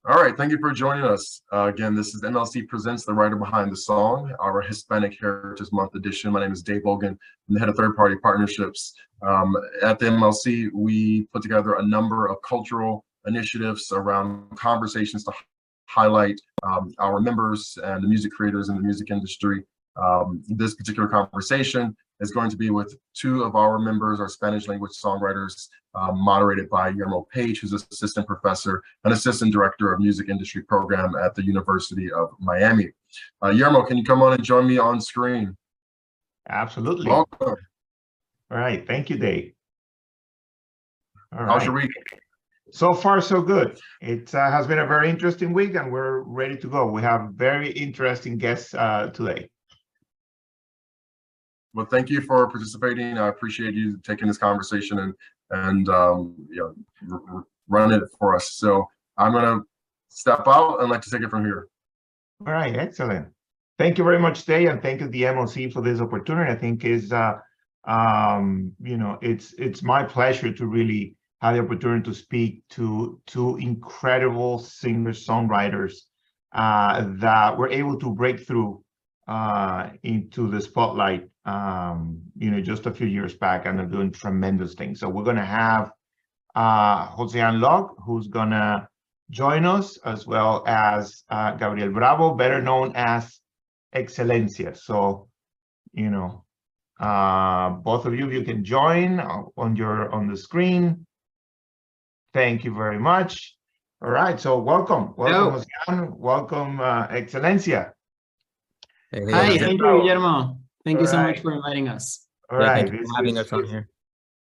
All right, thank you for joining us. Again, this is MLC Presents The Writer Behind the Song, our Hispanic Heritage Month edition. My name is Dave Bogan. I'm the head of third-party partnerships. At the MLC, we put together a number of cultural initiatives around conversations to highlight our members and the music creators in the music industry. This particular conversation is going to be with two of our members, our Spanish language songwriters, moderated by Guillermo Page, who's assistant professor and assistant director of music industry program at the University of Miami. Guillermo, can you come on and join me on screen? Absolutely. Welcome. All right. Thank you, Dave. All right. How's your week? So far, so good. It has been a very interesting week, and we're ready to go. We have very interesting guests today. Well, thank you for participating. I appreciate you taking this conversation and run it for us. So I'm going to step out and let you take it from here. All right, excellent. Thank you very much, Dave, and thank you, the MLC, for this opportunity. I think is it's my pleasure to really have the opportunity to speak to two incredible singer-songwriters that were able to break through into the spotlight just a few years back, and they're doing tremendous things. So we're going to have Jósean Log, who's going to join us, as well as Gabriel Bravo, better known as Xcelencia. So both of you can join on the screen. Thank you very much. All right, so welcome Jósean, welcome Xcelencia. Hey, Hi, thank you, Guillermo. Thank you so much for inviting us. All right, thank you for having us on here.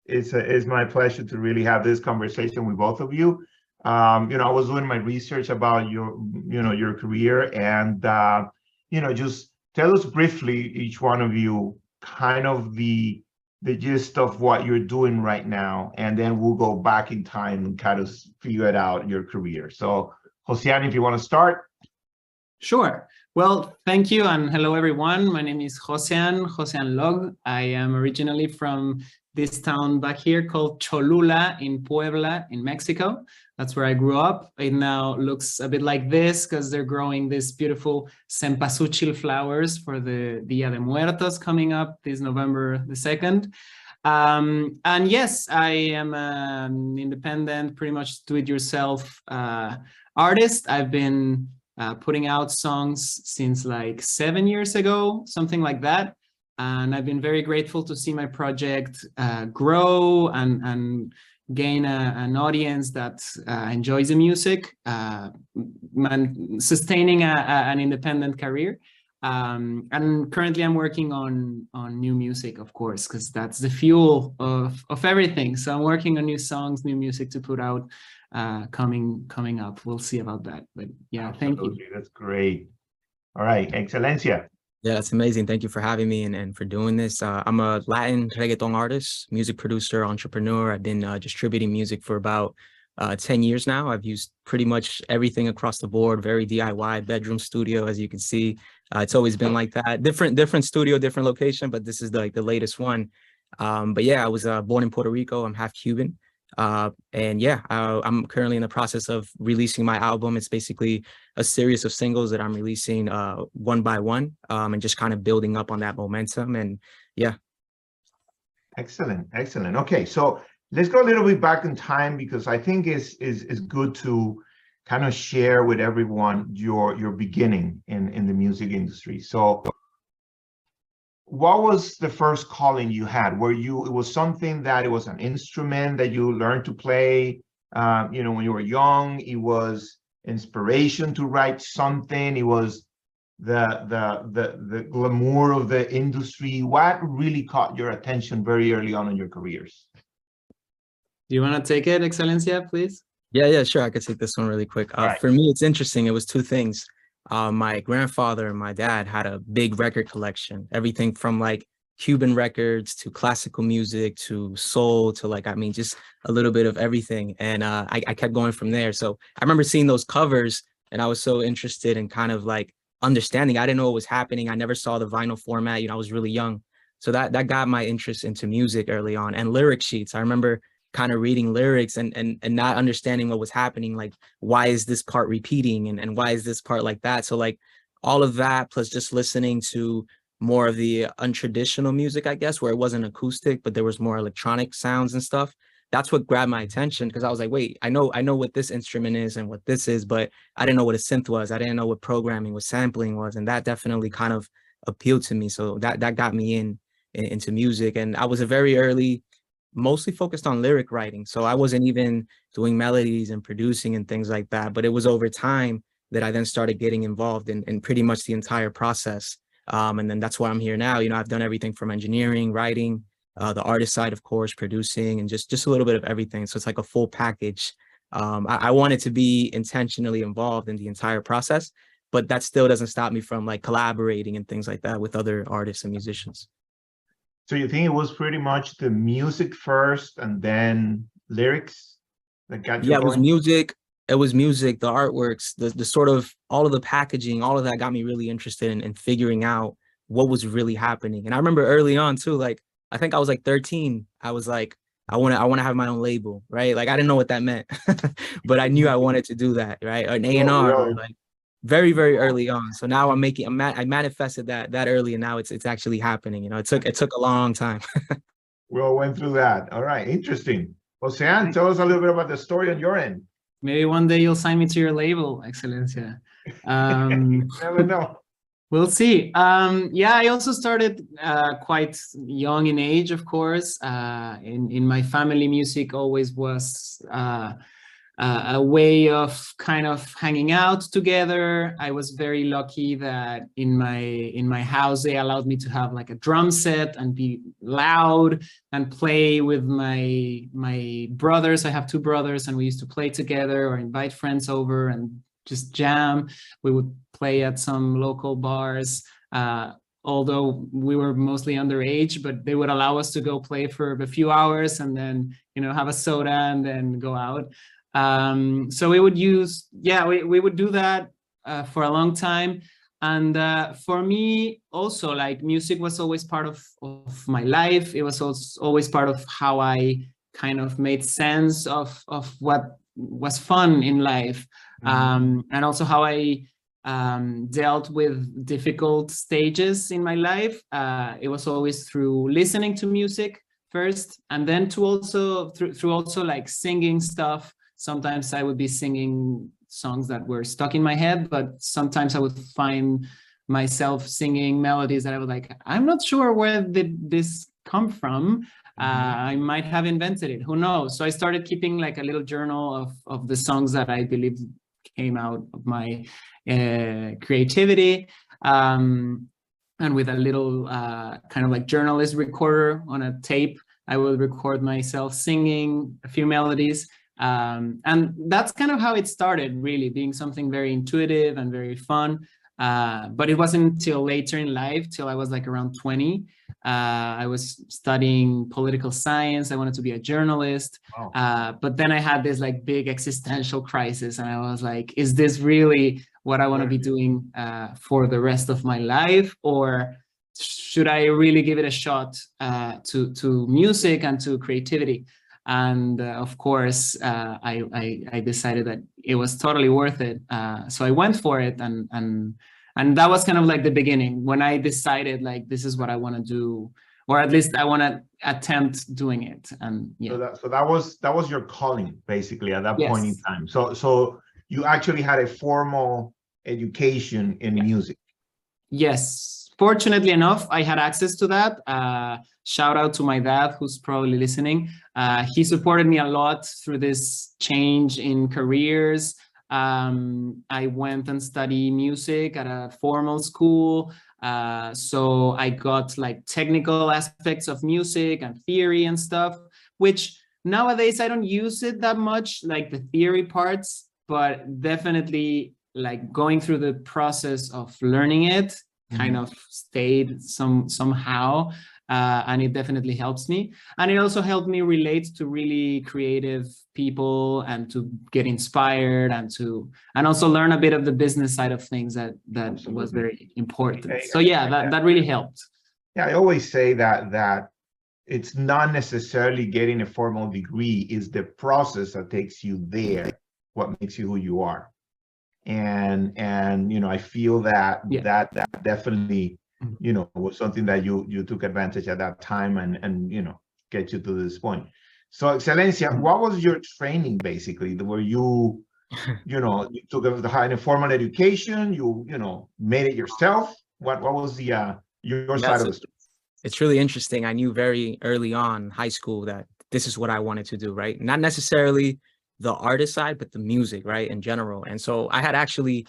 It's my pleasure to really have this conversation with both of you. I was doing my research about your career, and just tell us briefly, each one of you, kind of the gist of what you're doing right now, and then we'll go back in time and kind of figure out your career. So, Jósean, if you want to start. Sure. Well, thank you, and hello, everyone. My name is Jósean Log. I am originally from this town back here called Cholula in Puebla, in Mexico. That's where I grew up. It now looks a bit like this because they're growing these beautiful cempasúchil flowers for the Dia de Muertos coming up this November the 2nd. And yes, I am an independent, pretty much do-it-yourself artist. I've been putting out songs since like 7 years ago, something like that. And I've been very grateful to see my project grow and gain an audience that enjoys the music, sustaining an independent career. And currently I'm working on new music, of course, because that's the fuel of everything. So I'm working on new songs, new music to put out coming up. We'll see about that. But yeah, Absolutely. thank you. That's great. All right, Xcelencia. Yeah, that's amazing. Thank you for having me and for doing this. I'm a Latin reggaeton artist, music producer, entrepreneur. I've been distributing music for about 10 years now. I've used pretty much everything across the board, very DIY, bedroom studio, as you can see. It's always been like that. Different studio, different location, but this is the latest one. But yeah, I was born in Puerto Rico. I'm half Cuban. And yeah, I'm currently in the process of releasing my album. It's basically a series of singles that I'm releasing one by one, and just kind of building up on that momentum. And yeah. Excellent. Okay, so let's go a little bit back in time, because I think it's good to kind of share with everyone your beginning in the music industry. So what was the first calling you had? It was something that it was an instrument that you learned to play, when you were young? It was inspiration to write something? It was the glamour of the industry? What really caught your attention very early on in your careers? Do you want to take it, Xcelencia, please? Yeah, sure. I could take this one really quick. Right. For me, it's interesting. It was two things. My grandfather and my dad had a big record collection, everything from like Cuban records to classical music to soul to just a little bit of everything. And I kept going from there. So I remember seeing those covers and I was so interested in kind of like understanding. I didn't know what was happening. I never saw the vinyl format. I was really young. So that got my interest into music early on, and lyric sheets. I remember kind of reading lyrics and not understanding what was happening. Like, why is this part repeating and why is this part like that? So like all of that, plus just listening to more of the untraditional music, I guess, where it wasn't acoustic, but there was more electronic sounds and stuff. That's what grabbed my attention, because I was like, wait, I know what this instrument is and what this is, but I didn't know what a synth was. I didn't know what programming, what sampling was. And that definitely kind of appealed to me. So that got me into music. And I was a very early, mostly focused on lyric writing. So I wasn't even doing melodies and producing and things like that. But it was over time that I then started getting involved in pretty much the entire process. And then that's why I'm here now. You know, I've done everything from engineering, writing, the artist side, of course, producing, and just a little bit of everything. So it's like a full package. I wanted to be intentionally involved in the entire process, but that still doesn't stop me from like collaborating and things like that with other artists and musicians. So you think it was pretty much the music first and then lyrics that got you Yeah, going? it was music, the artworks, the sort of all of the packaging, all of that got me really interested in figuring out what was really happening. And I remember early on too, like, I think I was like 13. I was like, I want to have my own label, right? Like, I didn't know what that meant, but I knew I wanted to do that, right? An A&R, really? like very, very early on. So now I manifested that early, and now it's actually happening. You know, it took a long time. We all went through that. All right, interesting. Jósean, tell us a little bit about the story on your end. Maybe one day you'll sign me to your label, Xcelencia. Never know. We'll see. Yeah, I also started quite young in age, of course. In my family, music always was a way of kind of hanging out together. I was very lucky that in my house they allowed me to have like a drum set and be loud and play with my brothers. I have two brothers, and we used to play together or invite friends over and just jam. We would play at some local bars, although we were mostly underage, but they would allow us to go play for a few hours and then, you know, have a soda and then go out. So we would we would do that for a long time. And for me also, like, music was always part of my life. It was also always part of how I kind of made sense of what was fun in life. And also how I dealt with difficult stages in my life. It was always through listening to music first, and then to also through also like singing stuff. Sometimes I would be singing songs that were stuck in my head, but sometimes I would find myself singing melodies that I was like, I'm not sure where did this come from. I might have invented it, who knows? So I started keeping like a little journal of the songs that I believe came out of my creativity, and with a little kind of like journalist recorder on a tape, I will record myself singing a few melodies. And that's kind of how it started, really being something very intuitive and very fun. But it wasn't until later in life, till I was like around 20. I was studying political science. I wanted to be a journalist. Wow. But then I had this like big existential crisis, and I was like, is this really what I want to be doing for the rest of my life? Or should I really give it a shot to music and to creativity? And of course, I decided that it was totally worth it. So I went for it, and that was kind of like the beginning when I decided like this is what I want to do, or at least I want to attempt doing it. And yeah. So that was your calling basically at that point in time. So you actually had a formal education in music. Yes, fortunately enough, I had access to that. Shout out to my dad, who's probably listening. He supported me a lot through this change in careers. I went and studied music at a formal school. So I got like technical aspects of music and theory and stuff, which nowadays I don't use it that much, like the theory parts, but definitely like going through the process of learning it kind of stayed somehow. And it definitely helps me. And it also helped me relate to really creative people and to get inspired and also learn a bit of the business side of things that was very important. So yeah, that really helped. Yeah, I always say that it's not necessarily getting a formal degree, is the process that takes you there, what makes you who you are. And you know, I feel that that definitely, you know, was something that you took advantage at that time and you know, get you to this point. So Xcelencia, what was your training basically? Were you, you know, you took the high formal education, you know, made it yourself? What was the your side of the story? It's really interesting. I knew very early on high school that this is what I wanted to do, right? Not necessarily the artist side, but the music, right, in general. And so I had actually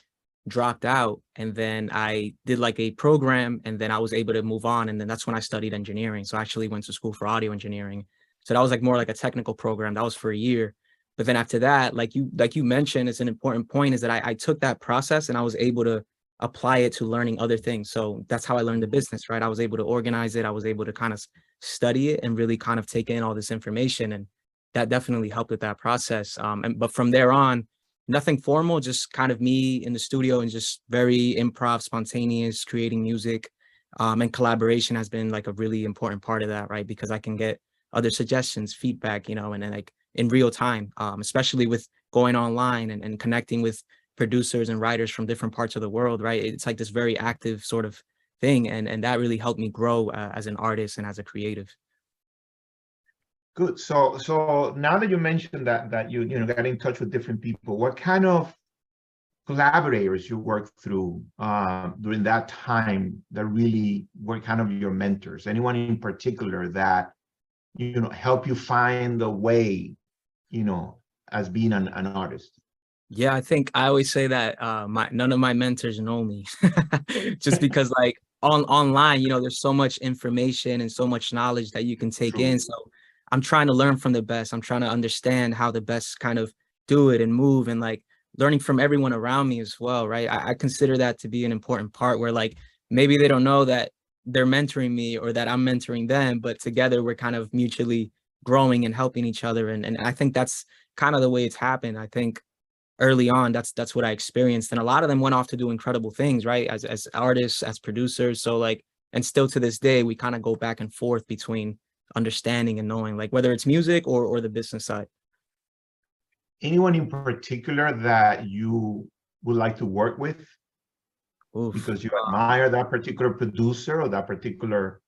dropped out, and then I did like a program, and then I was able to move on. And then that's when I studied engineering. So I actually went to school for audio engineering. So that was like more like a technical program. That was for a year. But then after that, like you mentioned, it's an important point, is that I took that process and I was able to apply it to learning other things. So that's how I learned the business, right? I was able to organize it. I was able to kind of study it and really kind of take in all this information. And that definitely helped with that process. But from there on, nothing formal, just kind of me in the studio and just very improv, spontaneous, creating music. And collaboration has been like a really important part of that, right? Because I can get other suggestions, feedback, you know, and then like in real time, especially with going online and connecting with producers and writers from different parts of the world, right? It's like this very active sort of thing. And that really helped me grow as an artist and as a creative. Good. So now that you mentioned that you know, got in touch with different people, what kind of collaborators you worked through during that time that really were kind of your mentors? Anyone in particular that, you know, help you find the way, you know, as being an artist? Yeah, I think I always say that none of my mentors know me, just because like online, you know, there's so much information and so much knowledge that you can take in. So I'm trying to learn from the best. I'm trying to understand how the best kind of do it and move, and like learning from everyone around me as well, right? I consider that to be an important part, where like maybe they don't know that they're mentoring me or that I'm mentoring them, but together we're kind of mutually growing and helping each other. And I think that's kind of the way it's happened. I think early on, that's what I experienced. And a lot of them went off to do incredible things, right? As artists, as producers. So like, and still to this day, we kind of go back and forth between understanding and knowing, like whether it's music or the business side. Anyone in particular that you would like to work with? Oof. Because you admire that particular producer or that particular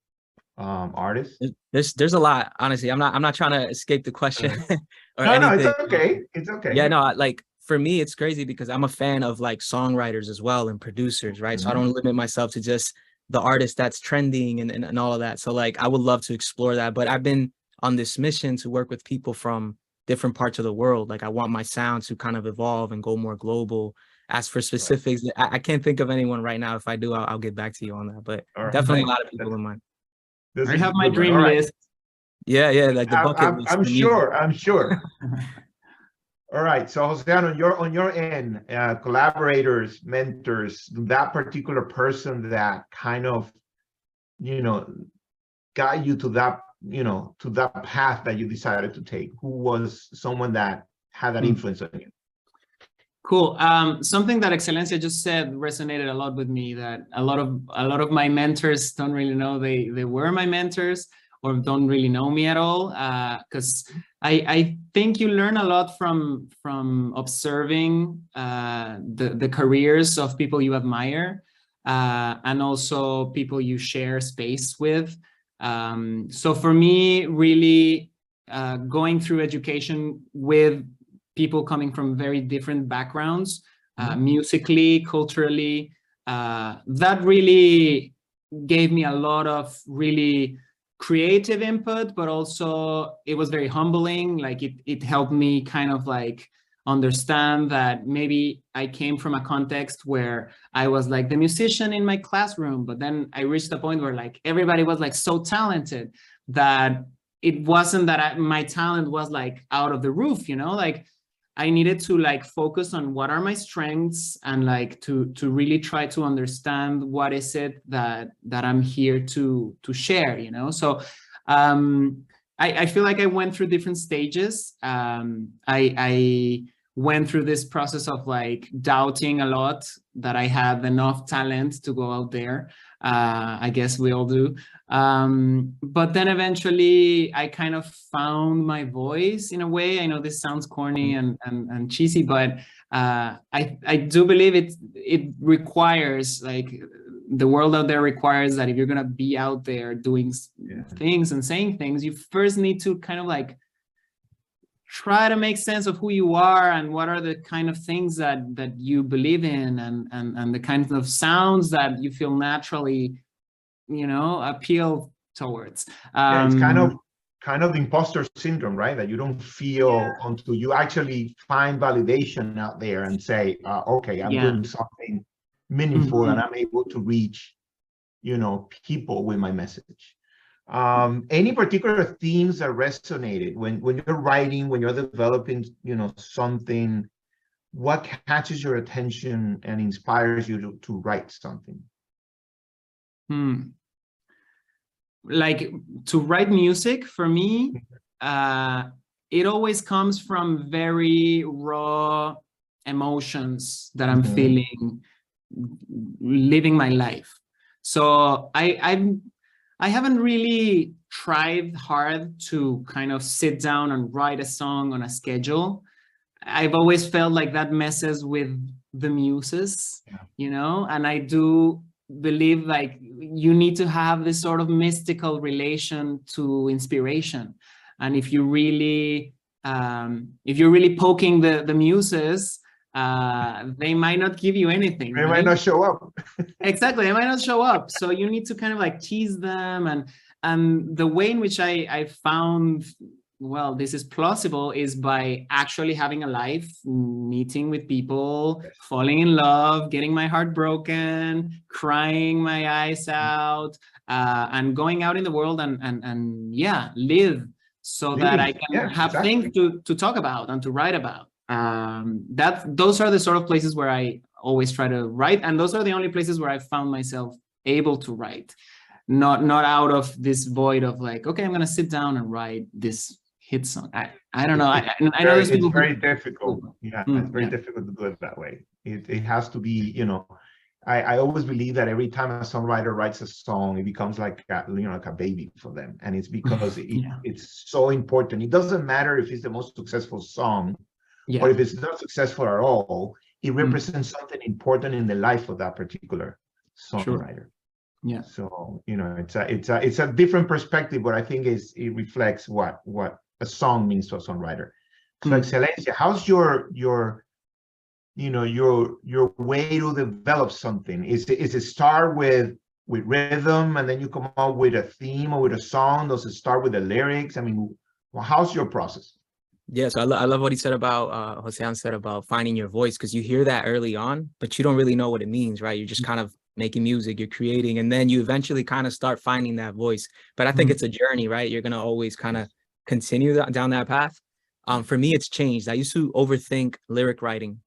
artist? There's a lot, honestly. I'm not trying to escape the question or no, anything. No, it's okay. It's okay. Yeah, no, like for me, it's crazy because I'm a fan of like songwriters as well and producers, right? So I don't limit myself to just the artist that's trending and all of that. So like, I would love to explore that, but I've been on this mission to work with people from different parts of the world. Like I want my sound to kind of evolve and go more global. As for specifics, I can't think of anyone right now. If I do, I'll get back to you on that, but definitely a lot of people in mind. I have my dream list. Yeah, like the bucket list. I'm sure. All right, so Jósean, on your end, collaborators, mentors, that particular person that kind of, you know, got you to that, you know, to that path that you decided to take, who was someone that had that influence on you? Cool. Something that Xcelencia just said resonated a lot with me, that a lot of my mentors don't really know they were my mentors, or don't really know me at all, because I think you learn a lot from observing the careers of people you admire, and also people you share space with. So for me, really going through education with people coming from very different backgrounds, musically, culturally, that really gave me a lot of really creative input, but also it was very humbling. Like it helped me kind of like understand that maybe I came from a context where I was like the musician in my classroom, but then I reached a point where like everybody was like so talented that it wasn't that my talent was like out of the roof, you know, like I needed to like focus on what are my strengths and like to really try to understand what is it that I'm here to share, you know. So I feel like I went through different stages. I went through this process of like doubting a lot that I had enough talent to go out there. I guess we all do. But then eventually I kind of found my voice in a way. I know this sounds corny and cheesy, but I do believe it requires, like, the world out there requires that if you're gonna be out there doing things and saying things, you first need to kind of like try to make sense of who you are and what are the kind of things that you believe in, and the kinds of sounds that you feel naturally, you know, appeal towards. It's kind of the imposter syndrome, right? That you don't feel until you actually find validation out there and say, okay, I'm doing something meaningful and I'm able to reach, you know, people with my message. Any particular themes that resonated when you're writing, when you're developing, you know, something, what catches your attention and inspires you to write something? Like, to write music for me, it always comes from very raw emotions that I'm feeling living my life. So I haven't really tried hard to kind of sit down and write a song on a schedule. I've always felt like that messes with the muses, you know, and I do believe like you need to have this sort of mystical relation to inspiration. And if you're really poking the muses, they might not give you anything. They might not show up. Exactly, they might not show up. So you need to kind of like tease them, and the way in which I found, well, this is plausible, is by actually having a life, meeting with people, falling in love, getting my heart broken, crying my eyes out, and going out in the world and live, so that I can have things to talk about and to write about. Those are the sort of places where I always try to write, and those are the only places where I found myself able to write, not out of this void of like, okay, I'm gonna sit down and write this hit song. I don't know. I know there's people. It's very difficult. Yeah, it's very difficult to do it that way. It has to be, you know. I always believe that every time a songwriter writes a song, it becomes like like a baby for them, and it's because it's so important. It doesn't matter if it's the most successful song. Or if it's not successful at all, it represents something important in the life of that particular songwriter. Yeah. So, you know, it's a different perspective, but I think it reflects what a song means to a songwriter. So, Xcelencia, how's your way to develop something? Is it start with rhythm and then you come up with a theme or with a song? Does it start with the lyrics? I mean, how's your process? Yes, I love what he said about, Jósean said about finding your voice, because you hear that early on, but you don't really know what it means, right? You're just kind of making music, you're creating, and then you eventually kind of start finding that voice. But I think it's a journey, right? You're going to always kind of continue down that path. For me, it's changed. I used to overthink lyric writing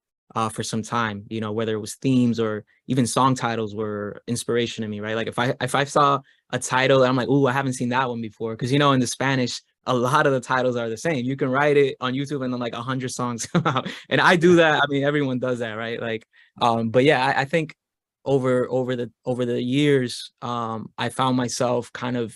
for some time, you know, whether it was themes or even song titles were inspiration to me, right? Like if I saw a title, I'm like, ooh, I haven't seen that one before. Because, you know, in the Spanish, a lot of the titles are the same. You can write it on YouTube and then like 100 songs come out. And I do that. I mean, everyone does that, right? Like, but yeah, I think over the years, I found myself kind of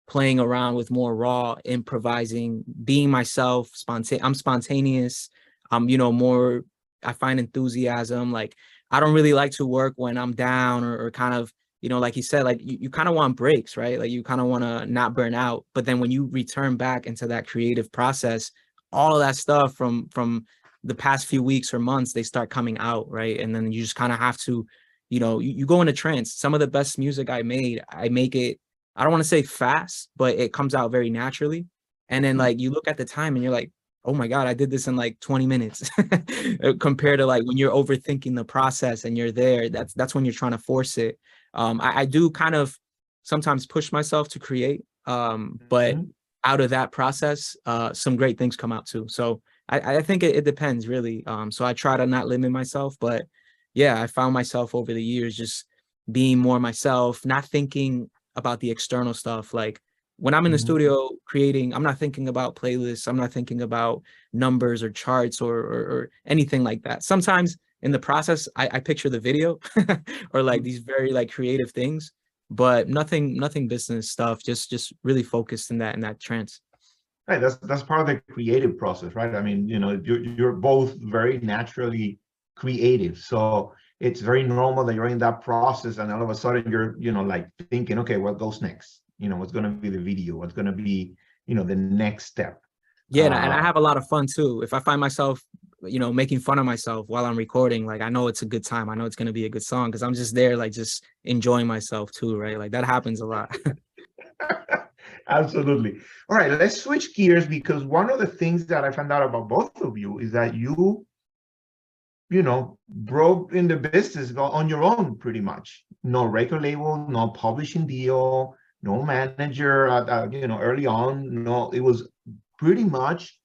playing around with more raw, improvising, being myself, I'm spontaneous. You know, more, I find enthusiasm. Like, I don't really like to work when I'm down or kind of, you know, like he said, like you kind of want breaks, right? Like you kind of want to not burn out. But then when you return back into that creative process, all of that stuff from the past few weeks or months, they start coming out, right? And then you just kind of have to, you know, you go into trance. Some of the best music I make it, I don't want to say fast, but it comes out very naturally. And then like you look at the time and you're like, oh my God, I did this in like 20 minutes compared to like when you're overthinking the process and you're there, that's when you're trying to force it. I do kind of sometimes push myself to create, but out of that process, some great things come out too. So I think it depends really. So I try to not limit myself, but yeah, I found myself over the years just being more myself, not thinking about the external stuff. Like when I'm in the studio creating, I'm not thinking about playlists. I'm not thinking about numbers or charts or anything like that. Sometimes in the process, I picture the video or like these very like creative things, but nothing business stuff, just really focused in that trance. Right, that's part of the creative process, right? I mean, you know, you're both very naturally creative, so it's very normal that you're in that process, and all of a sudden you're, you know, like thinking, okay, what goes next? You know, what's going to be the video? What's going to be, you know, the next step? Yeah, and I have a lot of fun too. If I find myself, you know, making fun of myself while I'm recording, like I know it's a good time. I know it's going to be a good song because I'm just there, like just enjoying myself too, right? Like that happens a lot. Absolutely. All right, let's switch gears, because one of the things that I found out about both of you is that you know, broke in the business on your own pretty much. No record label, no publishing deal, no manager, you know, early on. No, it was pretty much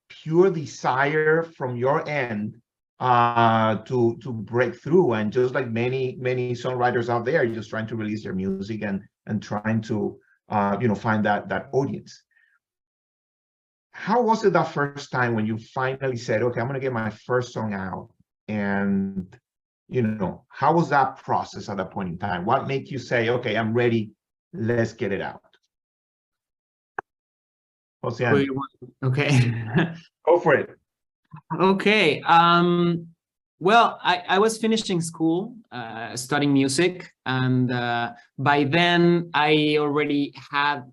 pure desire from your end to break through. And just like many songwriters out there, just trying to release their music and trying to you know, find that audience. How was it that first time when you finally said, okay, I'm going to get my first song out? And, you know, how was that process at that point in time? What made you say, okay, I'm ready, let's get it out? Jósean, Okay. go for it. Okay. Well, I was finishing school, studying music, and by then I already had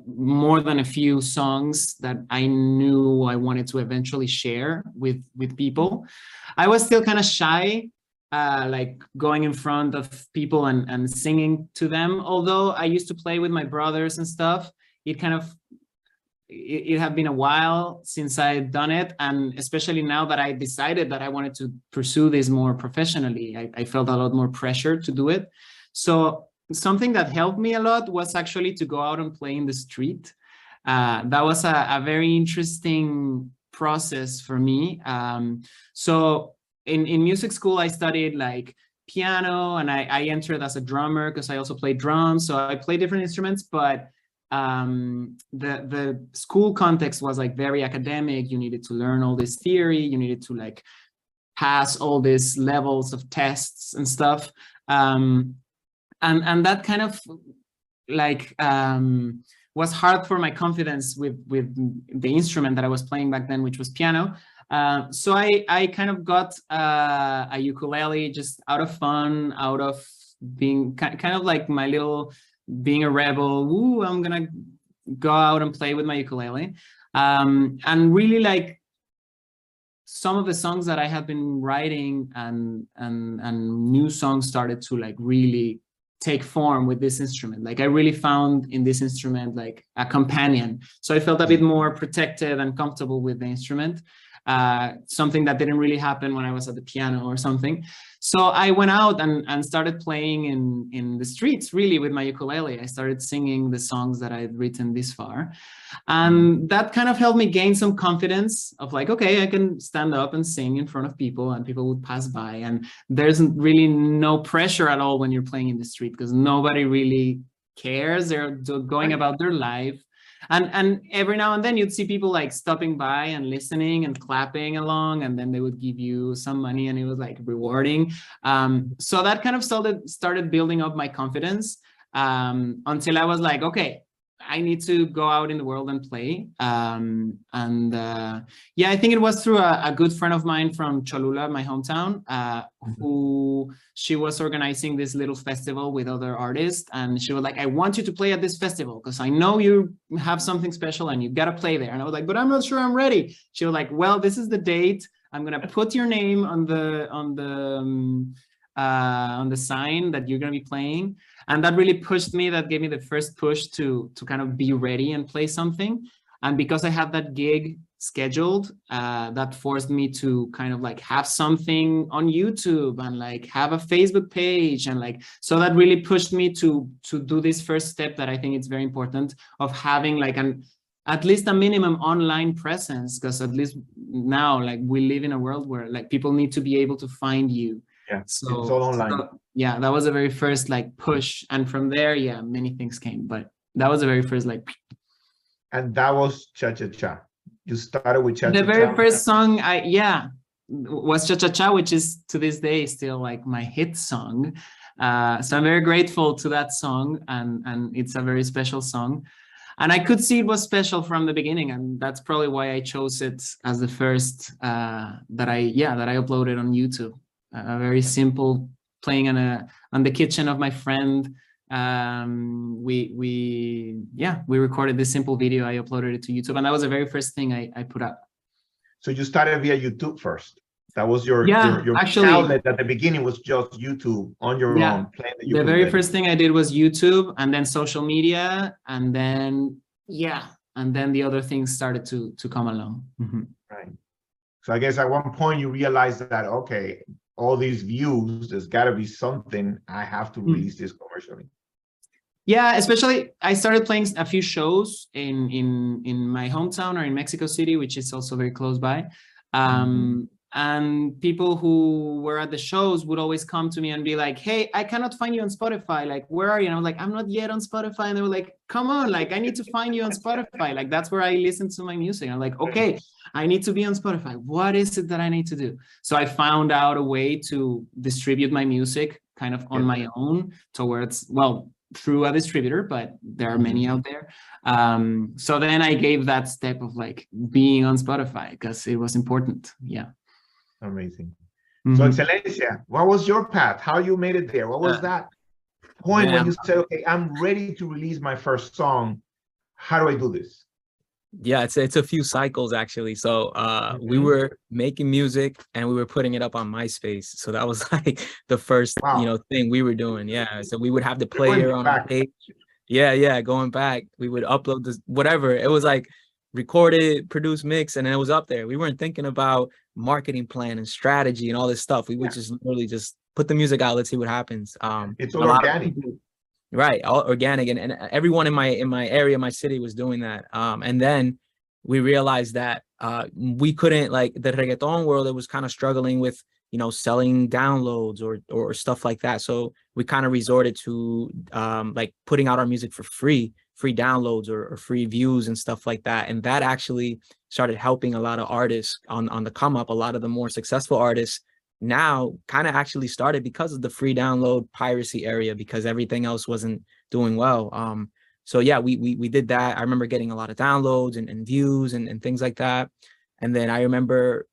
more than a few songs that I knew I wanted to eventually share with people. I was still kind of shy, like going in front of people and singing to them. Although I used to play with my brothers and stuff, it had been a while since I had done it, and especially now that I decided that I wanted to pursue this more professionally, I felt a lot more pressure to do it. So something that helped me a lot was actually to go out and play in the street. That was a very interesting process for me. So in music school, I studied like piano, and I entered as a drummer because I also play drums. So I play different instruments, but the school context was like very academic. You needed to learn all this theory. You needed to like pass all these levels of tests and stuff. And that kind of like was hard for my confidence with the instrument that I was playing back then, which was piano. So I kind of got a ukulele just out of fun, out of being kind of like my little, being a rebel. Ooh, I'm gonna go out and play with my ukulele. And really like some of the songs that I have been writing and new songs started to like really take form with this instrument. Like I really found in this instrument like a companion. So I felt a bit more protected and comfortable with the instrument. Something that didn't really happen when I was at the piano or something. So I went out and started playing in the streets, really, with my ukulele. I started singing the songs that I had written this far. And that kind of helped me gain some confidence of like, okay, I can stand up and sing in front of people and people would pass by. And there's really no pressure at all when you're playing in the street because nobody really cares. They're going about their life. And every now and then you'd see people like stopping by and listening and clapping along, and then they would give you some money and it was like rewarding. So that kind of started building up my confidence until I was like, okay, I need to go out in the world and play. Yeah, I think it was through a good friend of mine from Cholula, my hometown, who she was organizing this little festival with other artists. And she was like, I want you to play at this festival because I know you have something special and you got to play there. And I was like, but I'm not sure I'm ready. She was like, well, this is the date. I'm going to put your name on the sign that you're going to be playing. And that really pushed me. That gave me the first push to kind of be ready and play something. And because I had that gig scheduled, that forced me to kind of like have something on YouTube and like have a Facebook page. And like, so that really pushed me to do this first step that I think it's very important of having like at least a minimum online presence. Because at least now, like we live in a world where like people need to be able to find you. Yeah, so it's all online. yeah, that was the very first like push, and from there, yeah, many things came. But That was the very first like. And that was Cha Cha Cha. You started with Cha Cha Cha. The very first song was Cha Cha Cha, which is to this day still like my hit song. So I'm very grateful to that song, and it's a very special song. And I could see it was special from the beginning, and that's probably why I chose it as the first that I uploaded on YouTube. A very simple, playing on the kitchen of my friend. We recorded this simple video. I uploaded it to YouTube, and that was the very first thing I put up. So you started via YouTube first. That was your actually, outlet at the beginning was just YouTube on your own, playing the ukulele. The very first thing I did was YouTube, and then social media, and then the other things started to come along. Mm-hmm. Right. So I guess at one point you realized that, okay, all these views, there's got to be something, I have to release this commercially. Yeah, especially I started playing a few shows in my hometown or in Mexico City, which is also very close by. And people who were at the shows would always come to me and be like, hey, I cannot find you on Spotify. Like, where are you? And I was like, I'm not yet on Spotify. And they were like, come on, like, I need to find you on Spotify. Like, that's where I listen to my music. I'm like, okay, I need to be on Spotify. What is it that I need to do? So I found out a way to distribute my music kind of on my own towards, well, through a distributor, but there are many out there. So then I gave that step of like being on Spotify because it was important. Yeah. Amazing. So Xcelencia, what was your path? How you made it there? What was that point when you said, okay, I'm ready to release my first song? How do I do this? Yeah, it's a few cycles actually. So we were making music and we were putting it up on MySpace. So that was like the first thing we were doing. Yeah. So we would have the player on the page. Yeah, going back, we would upload this whatever. It was like recorded, produced, mix, and it was up there. We weren't thinking about marketing plan and strategy and all this stuff. We would just literally just put the music out, let's see what happens. It's all organic. Right, all organic, and everyone in my area, my city was doing that. And then we realized that we couldn't, like the reggaeton world, it was kind of struggling with, selling downloads or stuff like that. So we kind of resorted to like putting out our music for free downloads or free views and stuff like that. And that actually started helping a lot of artists on the come up. A lot of the more successful artists now kind of actually started because of the free download piracy area, because everything else wasn't doing well. So yeah, we did that. I remember getting a lot of downloads and views and things like that. And then I remember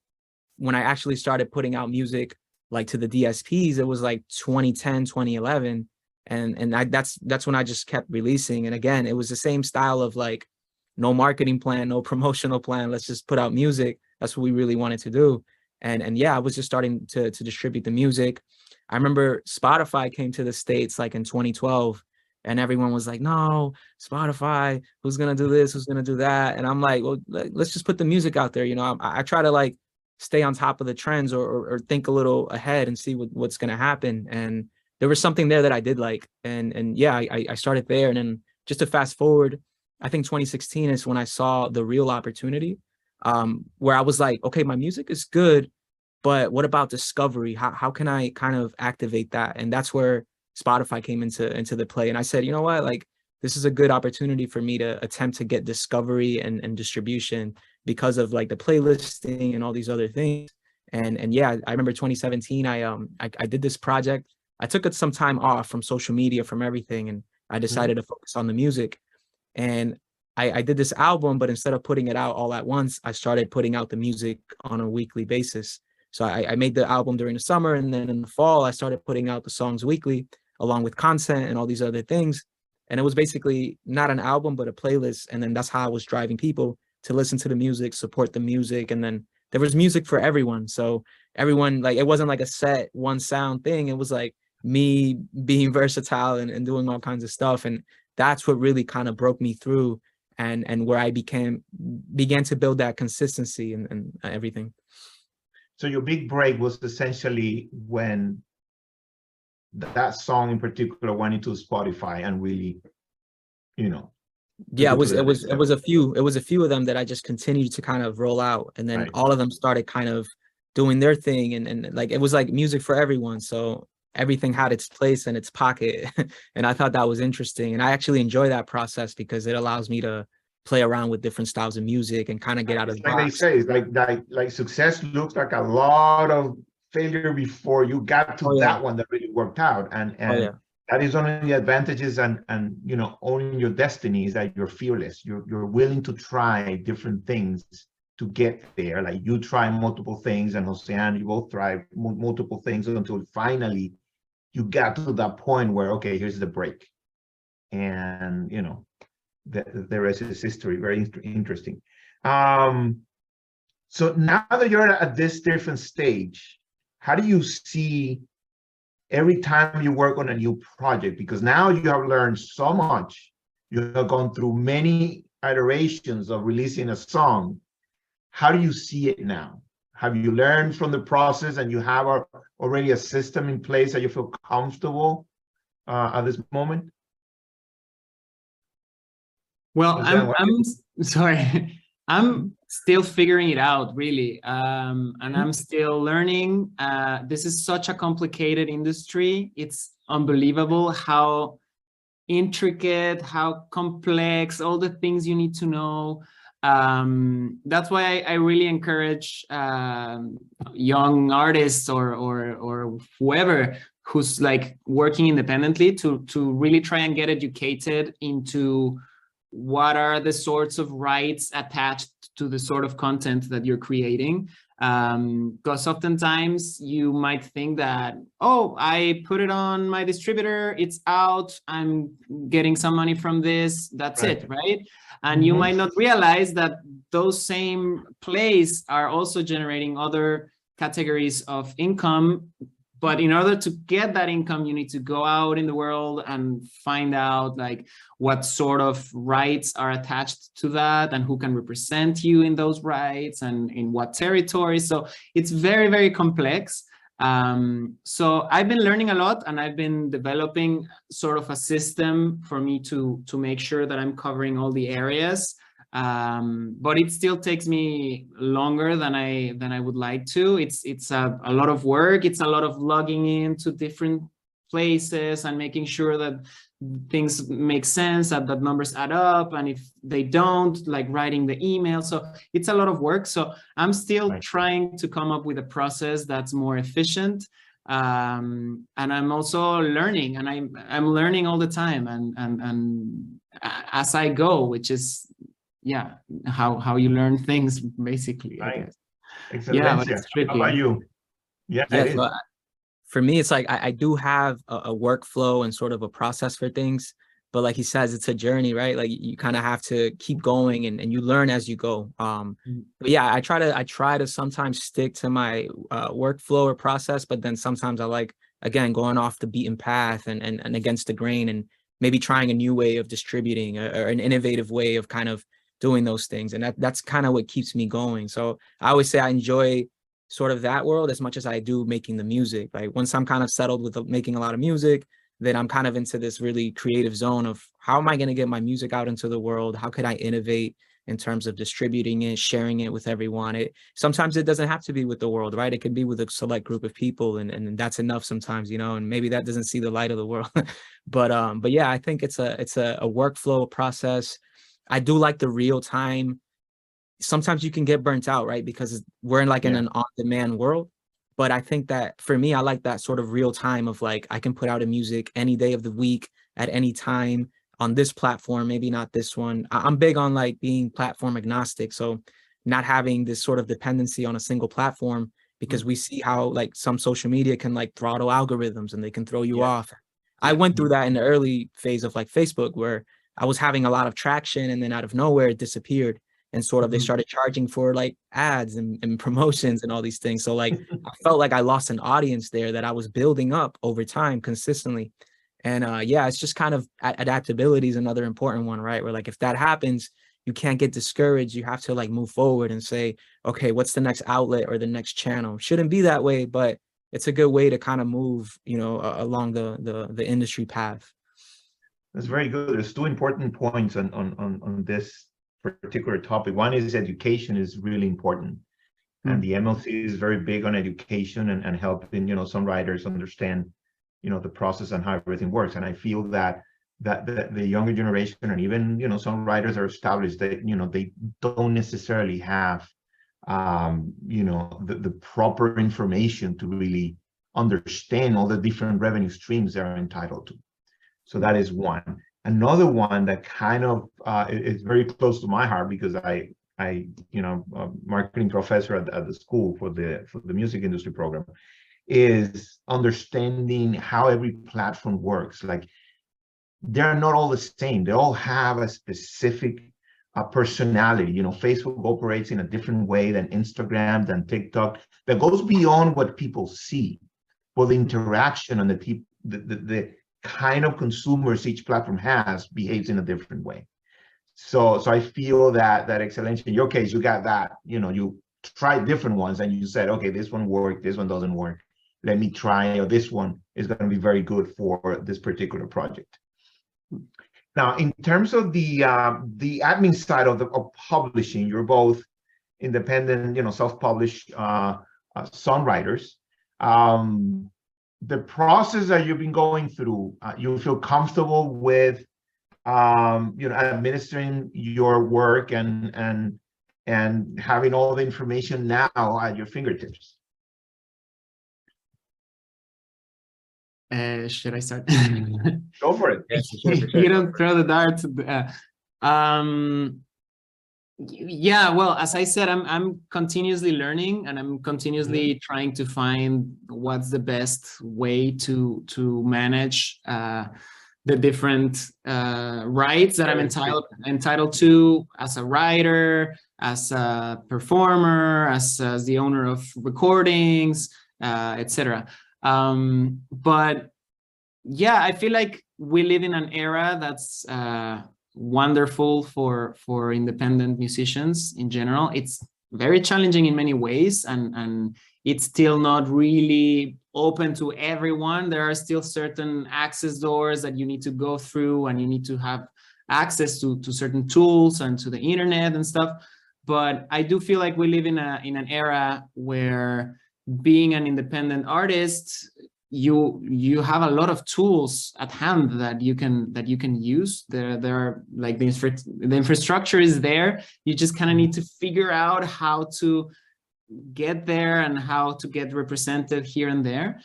when I actually started putting out music like to the DSPs, it was like 2010, 2011. And that's when I just kept releasing. And again, it was the same style of like no marketing plan, no promotional plan. Let's just put out music. That's what we really wanted to do. And yeah, I was just starting to distribute the music. I remember Spotify came to the States like in 2012, and everyone was like, no, Spotify, who's going to do this? Who's going to do that? And I'm like, well, let's just put the music out there. I try to like stay on top of the trends or think a little ahead and see what's going to happen. And there was something there that I did like. And yeah, I started there. And then just to fast forward, I think 2016 is when I saw the real opportunity. Where I was like, okay, my music is good, but what about discovery? How can I kind of activate that? And that's where Spotify came into the play. And I said, you know what, like, this is a good opportunity for me to attempt to get discovery and distribution because of like the playlisting and all these other things. And yeah, I remember 2017, I did this project. I took some time off from social media, from everything, and I decided to focus on the music. And I did this album, but instead of putting it out all at once, I started putting out the music on a weekly basis. So I made the album during the summer, and then in the fall, I started putting out the songs weekly, along with content and all these other things. And it was basically not an album, but a playlist. And then that's how I was driving people to listen to the music, support the music. And then there was music for everyone. So everyone, like, it wasn't like a set one sound thing. It was like me being versatile and doing all kinds of stuff. And that's what really kind of broke me through. And where I began to build that consistency and everything. So your big break was essentially when that song in particular went into Spotify and really, yeah, it was a few of them that I just continued to kind of roll out, and then all of them started kind of doing their thing, and like it was like music for everyone. So everything had its place and its pocket. And I thought that was interesting. And I actually enjoy that process because it allows me to play around with different styles of music and kind of get out of the like box. they say, it's like success looks like a lot of failure before you got to that one that really worked out. And that is one of the advantages and you know, owning your destiny is that you're fearless. You're willing to try different things to get there. Like you try multiple things, and Jósean, you both try multiple things until finally you got to that point where, okay, here's the break. And you know, the rest is history. Very interesting. So now that you're at this different stage, how do you see every time you work on a new project? Because now you have learned so much. You have gone through many iterations of releasing a song. How do you see it now? Have you learned from the process and you have already a system in place that you feel comfortable at this moment? Well, I'm sorry. I'm still figuring it out, really. And I'm still learning. This is such a complicated industry. It's unbelievable how intricate, how complex, all the things you need to know. That's why I really encourage young artists or whoever who's like working independently to really try and get educated into what are the sorts of rights attached to the sort of content that you're creating. Because oftentimes you might think that, oh, I put it on my distributor, it's out, I'm getting some money from this, that's it, right? And you might not realize that those same plays are also generating other categories of income. But in order to get that income, you need to go out in the world and find out like what sort of rights are attached to that and who can represent you in those rights and in what territory. So it's very, very complex. So I've been learning a lot, and I've been developing sort of a system for me to make sure that I'm covering all the areas. But it still takes me longer than I would like to. It's a lot of work. It's a lot of logging into different places and making sure that things make sense, that numbers add up, and if they don't, like writing the email. So it's a lot of work. So I'm still trying to come up with a process that's more efficient. And I'm also learning, and I'm learning all the time, and as I go, which is how you learn things, basically. I guess. Xcelencia. But it's tricky. How about you? So for me, it's like I do have a workflow and sort of a process for things, but like he says, it's a journey, right? Like you kind of have to keep going and you learn as you go. But yeah, I try to sometimes stick to my workflow or process, but then sometimes I like, again, going off the beaten path and against the grain, and maybe trying a new way of distributing or an innovative way of kind of doing those things. And that's kind of what keeps me going. So I always say I enjoy sort of that world as much as I do making the music. Like once I'm kind of settled with making a lot of music, then I'm kind of into this really creative zone of how am I going to get my music out into the world? How could I innovate in terms of distributing it, sharing it with everyone? Sometimes it doesn't have to be with the world, right? It could be with a select group of people, and that's enough sometimes, you know, and maybe that doesn't see the light of the world. But yeah, I think it's a workflow process. I do like the real time. Sometimes you can get burnt out, right? Because we're in like in an on-demand world. But I think that for me, I like that sort of real time of like, I can put out a music any day of the week at any time on this platform, maybe not this one. I'm big on like being platform agnostic. So not having this sort of dependency on a single platform, because we see how like some social media can like throttle algorithms and they can throw you off. I went through that in the early phase of like Facebook, where I was having a lot of traction and then out of nowhere it disappeared. And sort of they started charging for like ads and promotions and all these things. So like I felt like I lost an audience there that I was building up over time consistently. And yeah, it's just kind of adaptability is another important one, right? Where like if that happens, you can't get discouraged. You have to like move forward and say, okay, what's the next outlet or the next channel? Shouldn't be that way, but it's a good way to kind of move, you know, along the industry path. That's very good. There's two important points on this particular topic. One is education is really important, and the MLC is very big on education and helping, you know, songwriters understand the process and how everything works. And I feel that the younger generation, and even songwriters are established, that they don't necessarily have the proper information to really understand all the different revenue streams they're entitled to. So that is one. Another one that kind of is very close to my heart, because I a marketing professor at the school for the music industry program, is understanding how every platform works. Like, they're not all the same. They all have a specific personality. Facebook operates in a different way than Instagram, than TikTok, that goes beyond what people see. But the interaction and the kind of consumers each platform has behaves in a different way. So I feel that Xcelencia, in your case, you got that. You tried different ones and you said, okay, this one worked, this one doesn't work. Let me try, or this one is going to be very good for this particular project. Now, in terms of the admin side of publishing, you're both independent, self-published songwriters. The process that you've been going through, you feel comfortable with, administering your work and having all the information now at your fingertips? Should I start? Go for it. You don't throw the dart. Yeah, well, as I said, I'm continuously learning, and I'm continuously trying to find what's the best way to manage the different rights that I'm entitled to as a writer, as a performer, as the owner of recordings, etc. But yeah, I feel like we live in an era that's wonderful for independent musicians in general. It's very challenging in many ways, and it's still not really open to everyone. There are still certain access doors that you need to go through, and you need to have access to certain tools and to the internet and stuff. But I do feel like we live in an era where being an independent artist, you have a lot of tools at hand that you can use. There are, like, the infrastructure is there. You just kind of need to figure out how to get there and how to get represented here and there.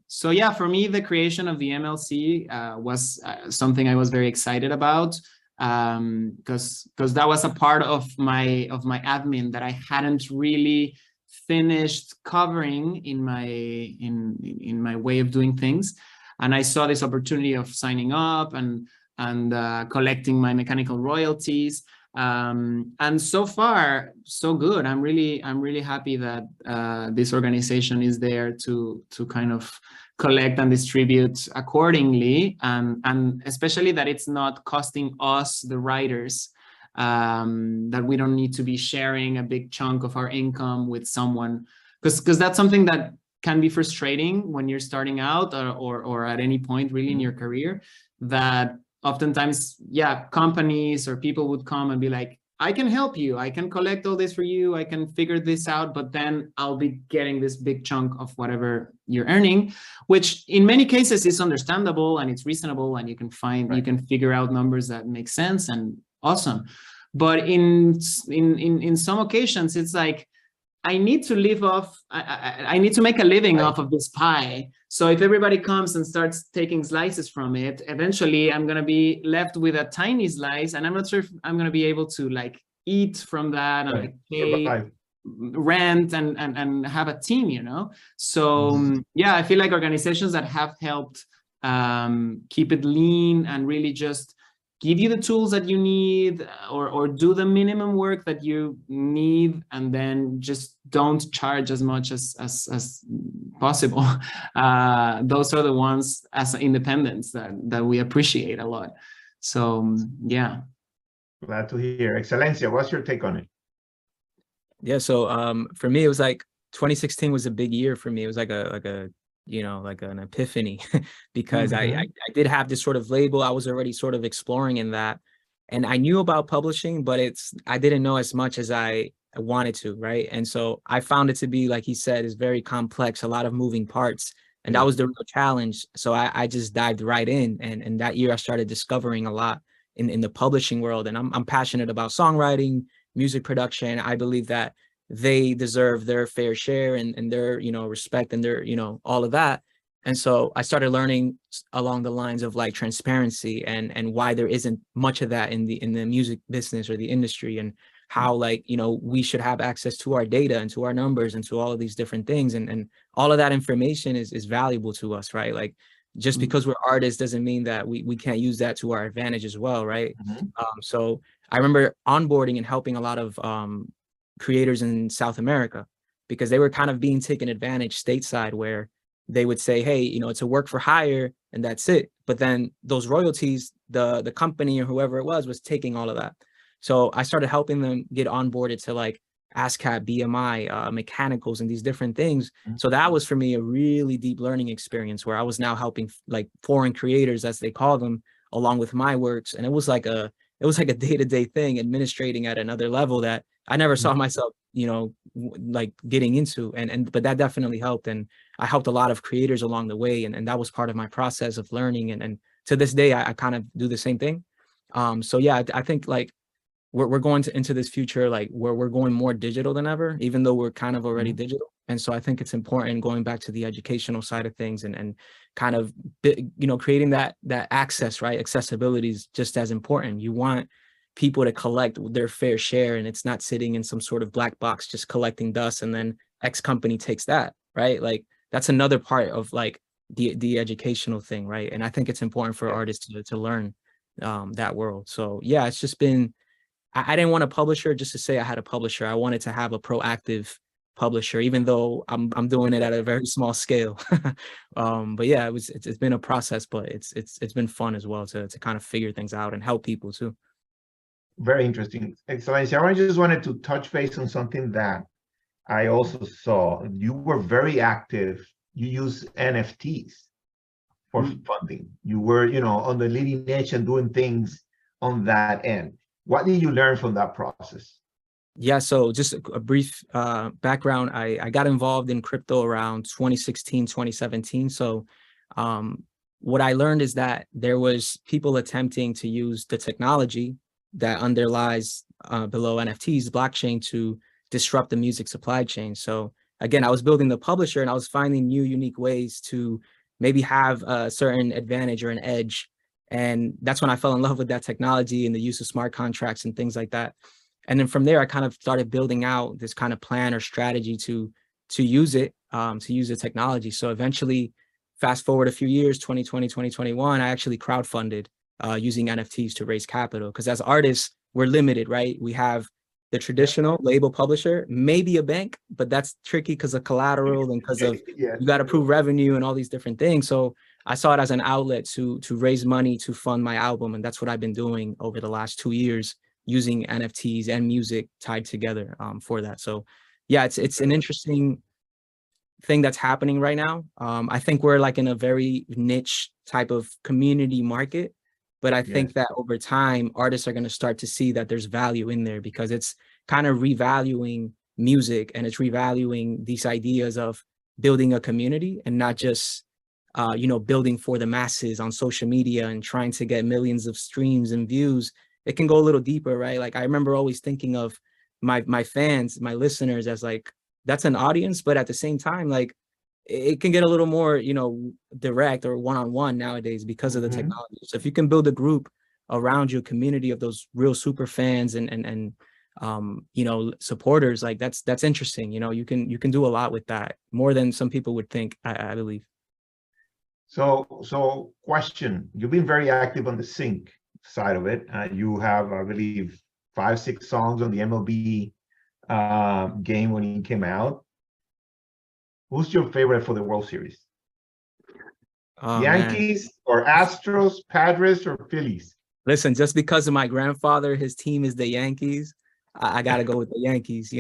So yeah, for me, the creation of the MLC was something I was very excited about, because that was a part of my admin that I hadn't really finished covering in my way of doing things. And I saw this opportunity of signing up and collecting my mechanical royalties. And so far, so good. I'm really happy that this organization is there to kind of collect and distribute accordingly, and especially that it's not costing us, the writers, that we don't need to be sharing a big chunk of our income with someone, because that's something that can be frustrating when you're starting out, or at any point really in your career, that oftentimes, yeah, companies or people would come and be like, I can help you, I can collect all this for you, I can figure this out, but then I'll be getting this big chunk of whatever you're earning, which in many cases is understandable and it's reasonable, and you can find, you can figure out numbers that make sense, and awesome. But in some occasions, it's like, I need to live off, I need to make a living off of this pie. So if everybody comes and starts taking slices from it, eventually I'm going to be left with a tiny slice, and I'm not sure if I'm going to be able to, like, eat from that and like pay rent and have a team, you know? So yeah, I feel like organizations that have helped keep it lean and really just give you the tools that you need, or do the minimum work that you need, and then just don't charge as much as possible. Those are the ones as independents that we appreciate a lot. So yeah. Glad to hear. Xcelencia, what's your take on it? Yeah, so for me, it was like 2016 was a big year for me. It was like a you know, like an epiphany, because I did have this sort of label. I was already sort of exploring in that, and I knew about publishing, but I didn't know as much as I wanted to, right? And so I found it to be, like he said, is very complex, a lot of moving parts. And that was the real challenge. So I just dived right in. And that year I started discovering a lot in the publishing world. And I'm passionate about songwriting, music production. I believe that they deserve their fair share and their, respect and their, all of that. And so I started learning along the lines of like transparency and why there isn't much of that in the music business or the industry, and how like, we should have access to our data and to our numbers and to all of these different things. And all of that information is valuable to us, right? Like just because we're artists doesn't mean that we can't use that to our advantage as well, right? So I remember onboarding and helping a lot of creators in South America, because they were kind of being taken advantage stateside, where they would say, hey, it's a work for hire and that's it. But then those royalties, the company or whoever it was taking all of that. So I started helping them get onboarded to like ASCAP, BMI, mechanicals, and these different things. So that was for me a really deep learning experience, where I was now helping like foreign creators, as they call them, along with my works. And it was like a day-to-day thing, administrating at another level that I never saw myself, like getting into. But that definitely helped. And I helped a lot of creators along the way. And that was part of my process of learning. And to this day, I kind of do the same thing. So yeah, I think like we're going into this future, like where we're going more digital than ever, even though we're kind of already digital. And so I think it's important, going back to the educational side of things and kind of, creating that access, right? Accessibility is just as important. You want people to collect their fair share, and it's not sitting in some sort of black box, just collecting dust, and then X company takes that, right? Like that's another part of like the educational thing, right? And I think it's important for artists to learn that world. So yeah, it's just been, I didn't want a publisher just to say I had a publisher. I wanted to have a proactive publisher, even though I'm doing it at a very small scale. But yeah, it's been a process, but it's been fun as well to kind of figure things out and help people too. Very interesting. Xcelencia, I just wanted to touch base on something that I also saw. You were very active. You use NFTs for funding. You were, on the leading edge and doing things on that end. What did you learn from that process? Yeah, so just a brief background. I got involved in crypto around 2016, 2017. So what I learned is that there was people attempting to use the technology that underlies below NFTs, blockchain, to disrupt the music supply chain. So again, I was building the publisher, and I was finding new, unique ways to maybe have a certain advantage or an edge. And that's when I fell in love with that technology and the use of smart contracts and things like that. And then from there, I kind of started building out this kind of plan or strategy to use it, to use the technology. So eventually, fast forward a few years, 2020, 2021, I actually crowdfunded using NFTs to raise capital. Because as artists, we're limited, right? We have the traditional label publisher, maybe a bank, but that's tricky because of collateral and because of you got to prove revenue and all these different things. So I saw it as an outlet to raise money to fund my album. And that's what I've been doing over the last 2 years, using NFTs and music tied together for that. So yeah, it's an interesting thing that's happening right now. I think we're like in a very niche type of community market, but I think that over time, artists are going to start to see that there's value in there, because it's kind of revaluing music, and it's revaluing these ideas of building a community and not just building for the masses on social media and trying to get millions of streams and views. It can go a little deeper, right? Like I remember always thinking of my fans, my listeners, as like, that's an audience, but at the same time, like it can get a little more, direct or one-on-one nowadays because of the technology. So if you can build a group around your community of those real super fans and supporters, like that's interesting. You can do a lot with that, more than some people would think, I believe. So question, you've been very active on the sync side of it. You have, I believe, 5-6 songs on the MLB game when it came out. Who's your favorite for the World Series? Yankees, man, or Astros, Padres, or Phillies? Listen, just because of my grandfather, his team is the Yankees, I got to go with the Yankees,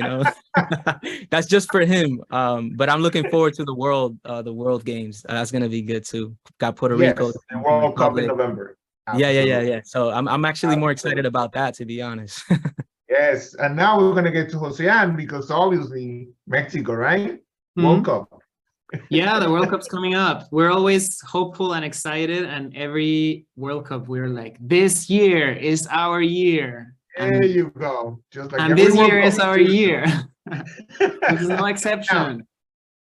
That's just for him. But I'm looking forward to the World games. That's going to be good too. Got Puerto Rico. The World Cup in November. Absolutely. Yeah. So I'm actually more excited about that, to be honest. Yes, and now we're going to get to Jósean, because obviously Mexico, right? World Cup. Yeah, the World Cup's coming up. We're always hopeful and excited, and every World Cup we're like, this year is our year. There you go. Just like And every this World year Cup. is our year. This is no exception. Now,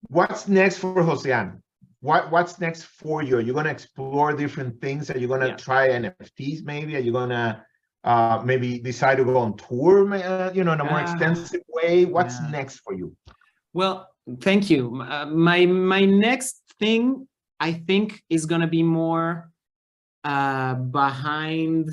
what's next for Jósean? What's next for you? Are you going to explore different things? Are you going to try NFTs maybe? Are you going to maybe decide to go on tour, in a more extensive way? What's next for you? Well, thank you. My next thing, I think, is going to be more behind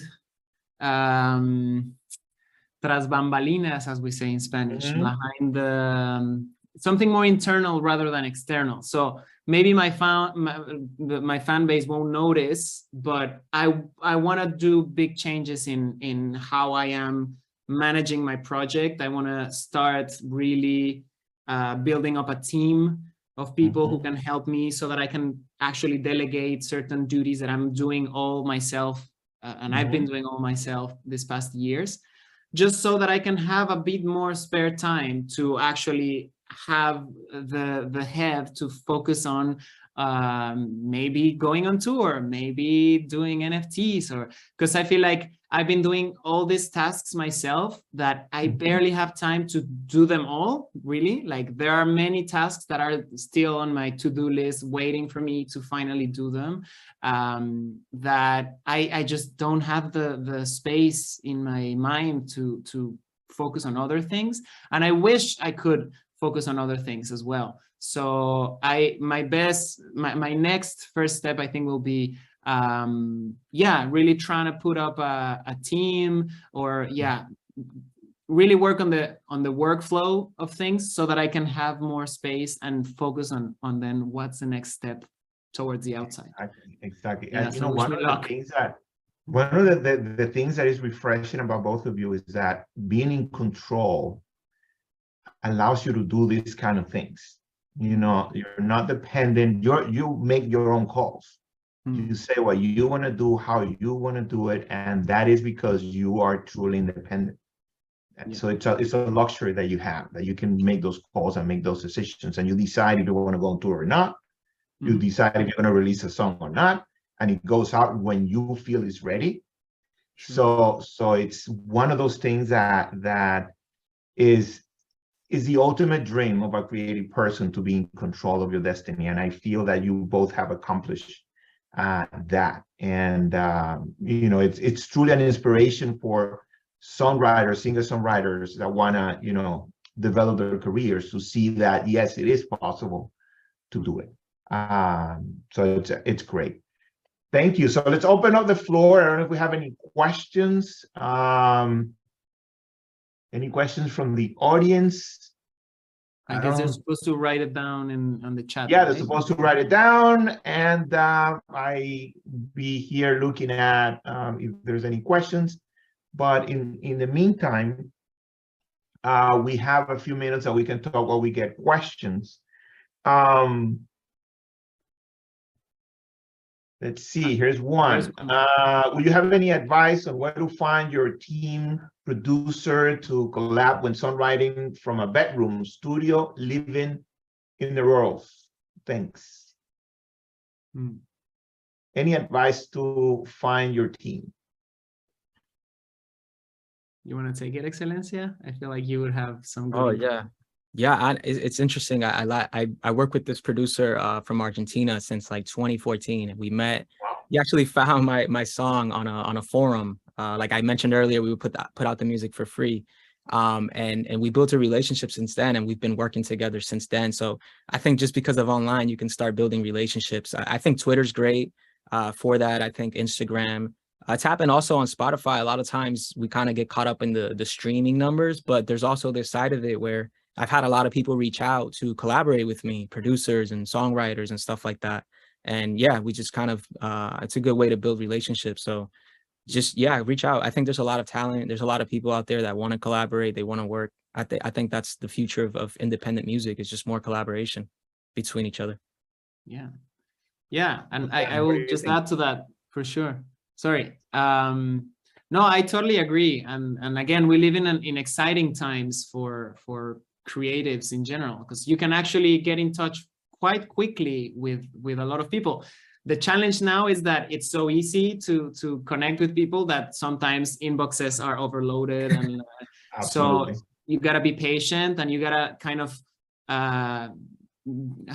tras bambalinas, as we say in Spanish, behind the something more internal rather than external. So maybe my fan base won't notice, but I want to do big changes in how I am managing my project. I want to start really building up a team of people who can help me so that I can actually delegate certain duties that I'm doing all myself. And I've been doing all myself this past years, just so that I can have a bit more spare time to actually have the head to focus on maybe going on tour, maybe doing NFTs, or because I feel like I've been doing all these tasks myself that I barely have time to do them all, really. Like there are many tasks that are still on my to-do list waiting for me to finally do them, that I just don't have the space in my mind to focus on other things. And I wish I could focus on other things as well. So my next first step, I think, will be really trying to put up a team, or really work on the workflow of things so that I can have more space and focus on then what's the next step towards the outside. Exactly. Yeah, And so one of the things that is refreshing about both of you is that being in control allows you to do these kind of things. You're not dependent. You make your own calls. You say what you want to do, how you want to do it, and that is because you are truly independent. And so it's a luxury that you have, that you can make those calls and make those decisions, and you decide if you want to go on tour or not. You decide if you're going to release a song or not, and it goes out when you feel it's ready. So it's one of those things that is the ultimate dream of a creative person, to be in control of your destiny. And I feel that you both have accomplished that. And, it's truly an inspiration for songwriters, singer-songwriters that want to, develop their careers, to see that, yes, it is possible to do it. So it's great. Thank you. So let's open up the floor. I don't know if we have any questions. Any questions from the audience? I guess they're supposed to write it down on the chat. Yeah, right? they're supposed to write it down, and I be here looking at if there's any questions. But in the meantime, we have a few minutes that we can talk while we get questions. Let's see, here's one. Will you have any advice on where to find your team producer to collab when songwriting from a bedroom studio, living in the rural? Thanks. Any advice to find your team? You want to take it, Xcelencia? I feel like you would have some good. Oh, yeah. Yeah, it's interesting. I work with this producer from Argentina since like 2014, and we met. He actually found my song on a forum. Like I mentioned earlier, we would put out the music for free, and we built a relationship since then, and we've been working together since then. So I think just because of online, you can start building relationships. I think Twitter's great for that. I think Instagram. It's happened also on Spotify. A lot of times we kind of get caught up in the streaming numbers, but there's also this side of it where I've had a lot of people reach out to collaborate with me, producers and songwriters and stuff like that. And yeah, we just kind of, it's a good way to build relationships. So just, reach out. I think there's a lot of talent. There's a lot of people out there that want to collaborate. They want to work. I think that's the future of independent music, is just more collaboration between each other. Yeah. Yeah. And I will just add to that for sure. Sorry. No, I totally agree. And again, we live in exciting times for creatives in general, because you can actually get in touch quite quickly with a lot of people. The challenge now is that it's so easy to connect with people that sometimes inboxes are overloaded, and so you gotta be patient, and you gotta kind of